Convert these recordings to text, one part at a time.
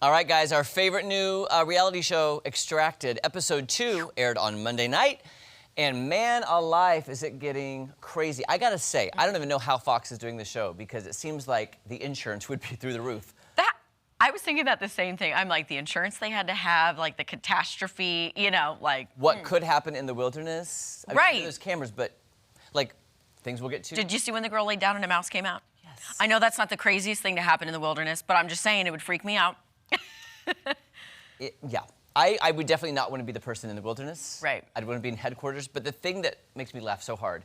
All right, guys, our favorite new reality show, Extracted, episode 2, aired on Monday night. And man alive, is it getting crazy. I gotta say, I don't even know how Fox is doing the show because it seems like the insurance would be through the roof. I was thinking that the same thing. I'm like, the insurance they had to have, like the catastrophe, you know, like. What could happen in the wilderness? I Right. mean, there's cameras, but like, things we'll get to. Did you see when the girl laid down and a mouse came out? Yes. I know that's not the craziest thing to happen in the wilderness, but I'm just saying it would freak me out. Yeah. I would definitely not want to be the person in the wilderness. Right. I'd want to be in headquarters. But the thing that makes me laugh so hard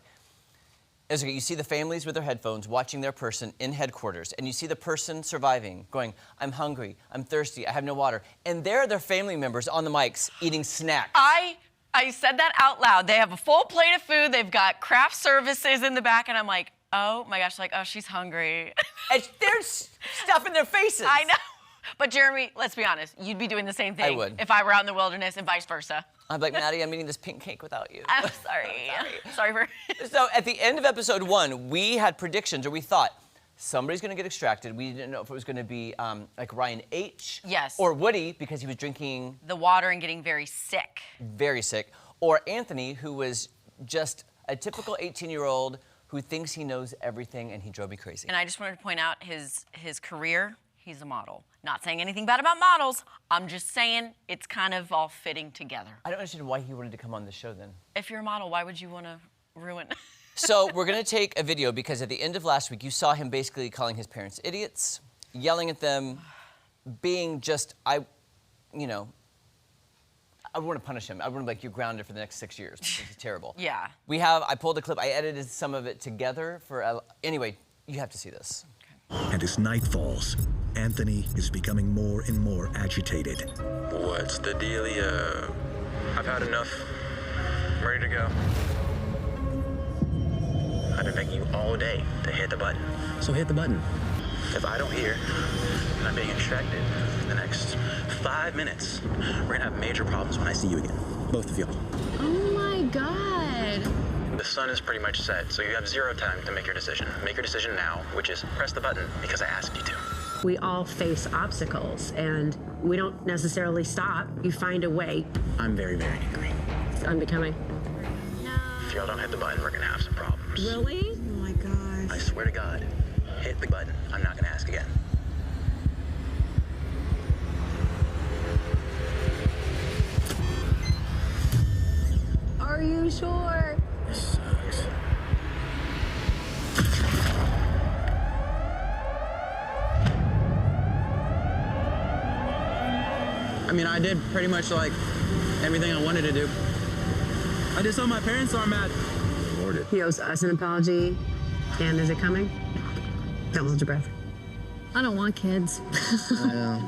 is, okay, you see the families with their headphones watching their person in headquarters, and you see the person surviving, going, I'm hungry, I'm thirsty, I have no water. And there are their family members on the mics eating snacks. I said that out loud. They have a full plate of food. They've got craft services in the back, and I'm like, oh my gosh, like, oh, she's hungry. And there's stuff in their faces. I know. But Jeremy, let's be honest, you'd be doing the same thing. I would. If I were out in the wilderness and vice versa. I'm like, Maddie, I'm eating this pink cake without you. I'm sorry. Sorry for. So at the end of episode 1, we had predictions, or we thought somebody's going to get extracted. We didn't know if it was going to be like Ryan H. Yes. Or Woody, because he was drinking The water and getting very sick. very sick. Or Anthony, who was just a typical 18-year-old who thinks he knows everything, and he drove me crazy. And I just wanted to point out his career. He's a model. Not saying anything bad about models. I'm just saying it's kind of all fitting together. I don't understand why he wanted to come on the show then. If you're a model, why would you want to ruin? So we're going to take a video because at the end of last week, you saw him basically calling his parents idiots, yelling at them, being just, I would want to punish him. I would want to be like, you're grounded for the next 6 years. This is terrible. Yeah. I pulled a clip. I edited some of it together for, anyway, you have to see this. And as night falls, Anthony is becoming more and more agitated. What's the dealio? I've had enough. I'm ready to go. I've been begging you all day to hit the button. So hit the button. If I don't hear, and I'm being extracted in the next 5 minutes, we're gonna have major problems when I see you again. Both of y'all. Oh my God. The sun is pretty much set, so you have 0 time to make your decision. Make your decision now, which is press the button because I asked you to. We all face obstacles, and we don't necessarily stop. You find a way. I'm very, very angry. It's unbecoming. If y'all don't hit the button, we're gonna have some problems. Really? Oh my gosh. I swear to God, hit the button. I'm not gonna ask again. Are you sure? This sucks. I mean, I did pretty much like everything I wanted to do. I just hope my parents aren't mad. He owes us an apology. And is it coming? Don't hold your breath. I don't want kids. Dry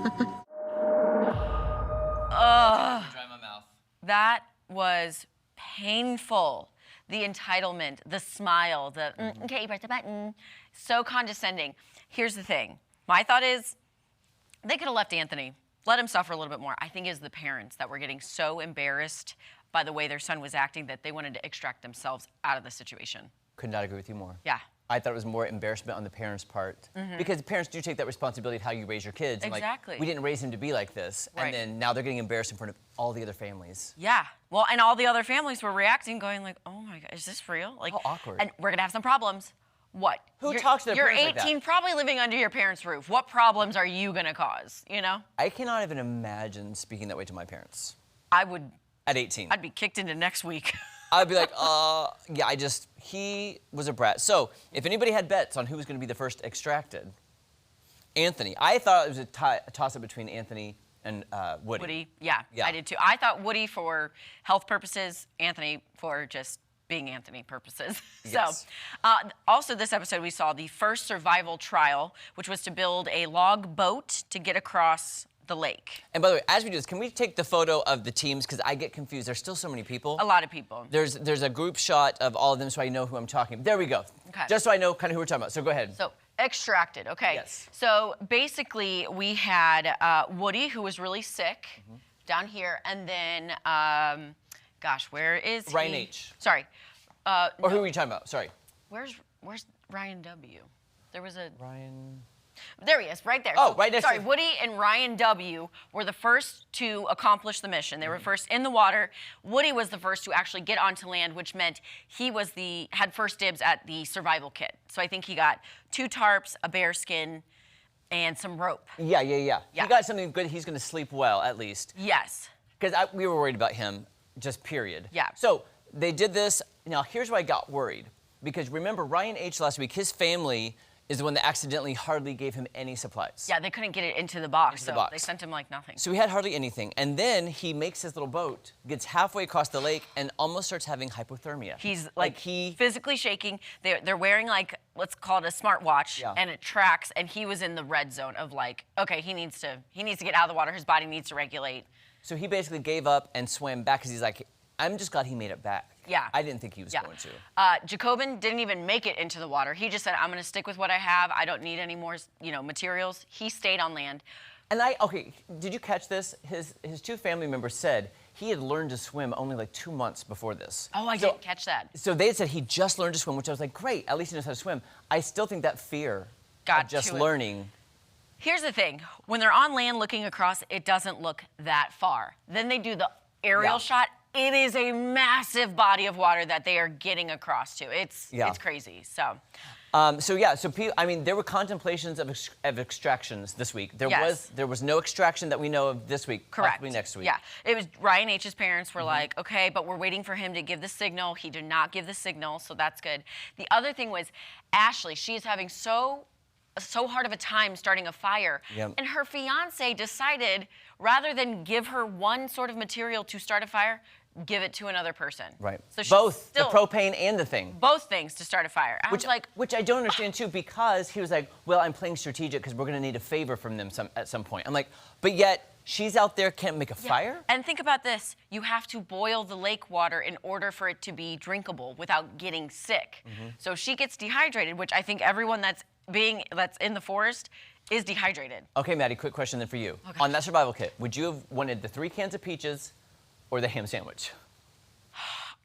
my mouth. That was painful. The entitlement, the smile, the okay, press the button. So condescending. Here's the thing. My thought is they could have left Anthony. Let him suffer a little bit more. I think it's the parents that were getting so embarrassed by the way their son was acting that they wanted to extract themselves out of the situation. Could not agree with you more. Yeah. I thought it was more embarrassment on the parents' part. Because the parents do take that responsibility of how you raise your kids. And Exactly. like, we didn't raise him to be like this. Right. And then now they're getting embarrassed in front of all the other families. Yeah. Well, and all the other families were reacting, going like, "Oh my God, is this real?" Like, How awkward. And we're gonna have some problems. What? Who talks to their You're parents like 18, that? probably living under your parents' roof. What problems are you gonna cause? You know? I cannot even imagine speaking that way to my parents I would. at 18. I'd be kicked into next week. I'd be like, yeah, he was a brat. So, if anybody had bets on who was going to be the first extracted, Anthony. I thought it was a toss-up between Anthony and Woody. Woody, yeah, Yeah. I did too. I thought Woody for health purposes, Anthony for just being Anthony purposes. Yes. So, also this episode we saw the first survival trial, which was to build a log boat to get across the lake. And by the way, as we do this, can we take the photo of the teams? Because I get confused. There's still so many people. A lot of people. There's a group shot of all of them so I know who I'm talking. There we go. Okay. Just so I know kind of who we're talking about. So go ahead. So extracted, okay. Yes. So basically we had Woody, who was really sick, down here, and then, gosh, where is he? Ryan H. Sorry. Or who are you talking about? Sorry. Where's Ryan W? There was a Ryan. There he is, right there. Oh, right next Sorry, to- Woody and Ryan W. were the first to accomplish the mission. They were first in the water. Woody was the first to actually get onto land, which meant he had first dibs at the survival kit. So I think he got 2 tarps, a bear skin, and some rope. Yeah. Yeah. He got something good. He's going to sleep well, at least. Yes. Because we were worried about him, just period. Yeah. So they did this. Now, here's where I got worried. Because remember, Ryan H. last week, his family is the one that accidentally hardly gave him any supplies. Yeah, they couldn't get it into the box, Into the so box. they sent him like nothing. So he had hardly anything. And then he makes his little boat, gets halfway across the lake, and almost starts having hypothermia. He's like physically shaking. They're wearing like, let's call it a smartwatch, Yeah. and it tracks. And he was in the red zone of like, okay, he needs to get out of the water. His body needs to regulate. So he basically gave up and swam back because he's like, I'm just glad he made it back. Yeah. I didn't think he was going to. Jacobin didn't even make it into the water. He just said, I'm going to stick with what I have. I don't need any more, materials. He stayed on land. And did you catch this? His 2 family members said he had learned to swim only like 2 months before this. Oh, I didn't catch that. So they had said he just learned to swim, which I was like, great, at least he knows how to swim. I still think that fear Got of just to it. learning. Here's the thing. When they're on land looking across, it doesn't look that far. Then they do the aerial Yeah. shot. It is a massive body of water that they are getting across to. It's crazy. So There were contemplations of extractions this week. There Yes. was no extraction that we know of this week. correct. Possibly next week. Yeah. It was Ryan H's parents were like, okay, but we're waiting for him to give the signal. He did not give the signal, so that's good. The other thing was Ashley. She is having so hard of a time starting a fire. Yep. And her fiance decided, rather than give her one sort of material to start a fire, give it to another person. Right. So she's Both still, the propane and the thing. both things to start a fire. I was like, Which I don't understand too, because he was like, well, I'm playing strategic because we're going to need a favor from them at some point. I'm like, but yet she's out there, can't make a fire? And think about this. You have to boil the lake water in order for it to be drinkable without getting sick. So she gets dehydrated, which I think everyone that's in the forest is dehydrated. Okay, Maddie, quick question then for you. Okay. On that survival kit, would you have wanted the 3 cans of peaches or the ham sandwich?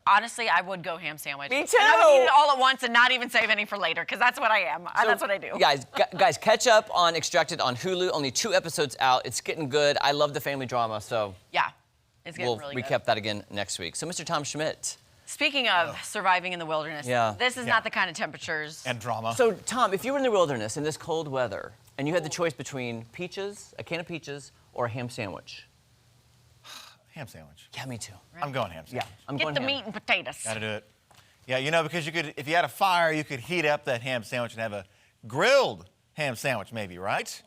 Honestly, I would go ham sandwich. Me too. And I would eat it all at once and not even save any for later, because that's what I am. That's what I do. Guys, catch up on Extracted on Hulu. Only 2 episodes out. It's getting good. I love the family drama, so Yeah, it's getting we'll really recap good. that again next week. So, Mr. Tom Schmidt. Speaking of surviving in the wilderness, Yeah. this is not the kind of temperatures. And drama. So, Tom, if you were in the wilderness in this cold weather and you had the choice between a can of peaches, or a ham sandwich. Ham sandwich. Yeah, me too. I'm going ham Yeah, sandwich. I'm Get going the ham. meat and potatoes. Gotta do it. Yeah, because if you had a fire, you could heat up that ham sandwich and have a grilled ham sandwich maybe, right?